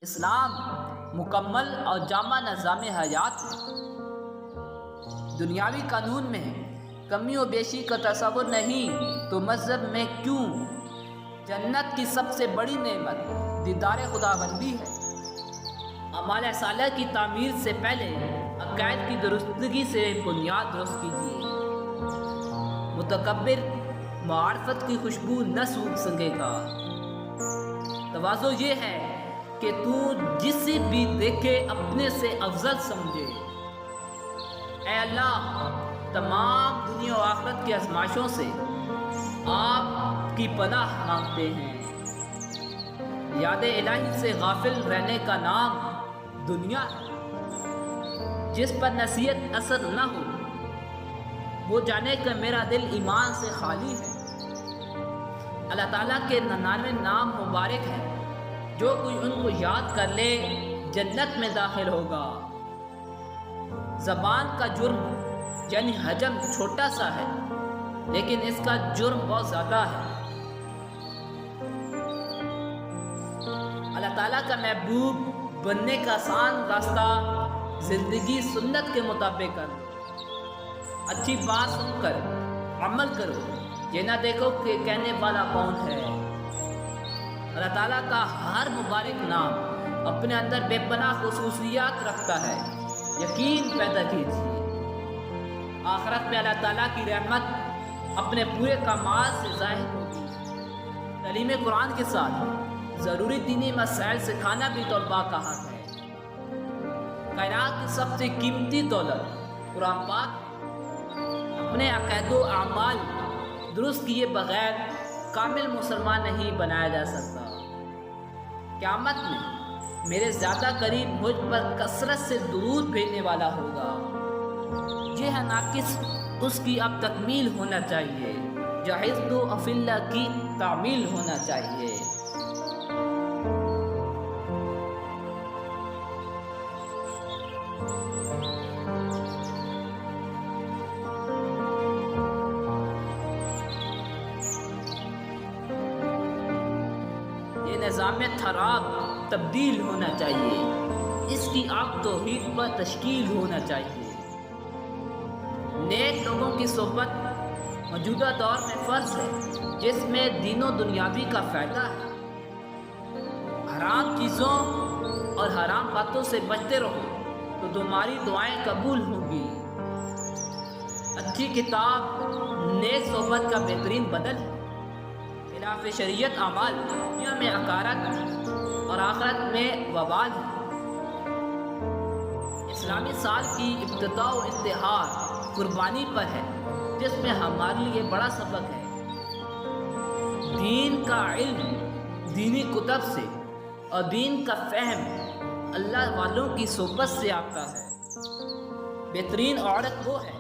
اسلام مکمل اور جامع نظام حیات ہے۔ دنیاوی قانون میں کمی و بیشی کا تصور نہیں تو مذہب میں کیوں؟ جنت کی سب سے بڑی نعمت دیدار خداوندی ہے۔ اعمال صالحہ کی تعمیر سے پہلے عقائد کی درستگی سے بنیاد درست کیجیے۔ متکبر معرفت کی خوشبو نہ سونگھ سکے گا۔ تواضع یہ ہے کہ تو جسے بھی دیکھے اپنے سے افضل سمجھے۔ اے اللہ، تمام دنیا و آخرت کی آزمائشوں سے آپ کی پناہ مانگتے ہیں۔ یاد الہی سے غافل رہنے کا نام دنیا ہے۔ جس پر نصیحت اثر نہ ہو وہ جانے کہ میرا دل ایمان سے خالی ہے۔ اللہ تعالیٰ کے 99 نام مبارک ہیں، جو کوئی ان کو یاد کر لے جنت میں داخل ہوگا۔ زبان کا جرم یعنی حجم چھوٹا سا ہے، لیکن اس کا جرم بہت زیادہ ہے۔ اللہ تعالیٰ کا محبوب بننے کا آسان راستہ زندگی سنت کے مطابق کرو۔ اچھی بات سن کر عمل کرو، یہ نہ دیکھو کہ کہنے والا کون ہے۔ اللہ تعالیٰ کا ہر مبارک نام اپنے اندر بے پناہ خصوصیات رکھتا ہے، یقین پیدا کیجیے۔ آخرت میں اللہ تعالیٰ کی رحمت اپنے پورے کمال سے ظاہر ہوگی۔ تعلیم قرآن کے ساتھ ضروری دینی مسائل سکھانا بھی طلباء کا حق ہے۔ کائنات کی سب سے قیمتی دولت قرآن پاک اپنے عقائد و اعمال درست کیے بغیر کامل مسلمان نہیں بنایا جا سکتا۔ قیامت میں میرے زیادہ قریب مجھ پر کثرت سے درود بھیجنے والا ہوگا۔ یہ ہے ناقص، اس کی اب تکمیل ہونا چاہیے۔ جاہز تو افلہ کی تعمیل ہونا چاہیے۔ نظام خراب تبدیل ہونا چاہیے، اس کی آگ توحید پر تشکیل ہونا چاہیے۔ نیک لوگوں کی صحبت موجودہ دور میں فرض ہے، جس میں دین و دنیاوی کا فائدہ ہے۔ حرام چیزوں اور حرام باتوں سے بچتے رہو تو تمہاری دعائیں قبول ہوں گی۔ اچھی کتاب نیک صحبت کا بہترین بدل ہے۔ خلاف شریعت اعمال دنیا میں عقارت اور آخرت میں وبال ہے۔ اسلامی سال کی ابتدا و اشتہار قربانی پر ہے، جس میں ہمارے لیے بڑا سبق ہے۔ دین کا علم دینی کتب سے اور دین کا فہم اللہ والوں کی صحبت سے آتا ہے۔ بہترین عورت وہ ہے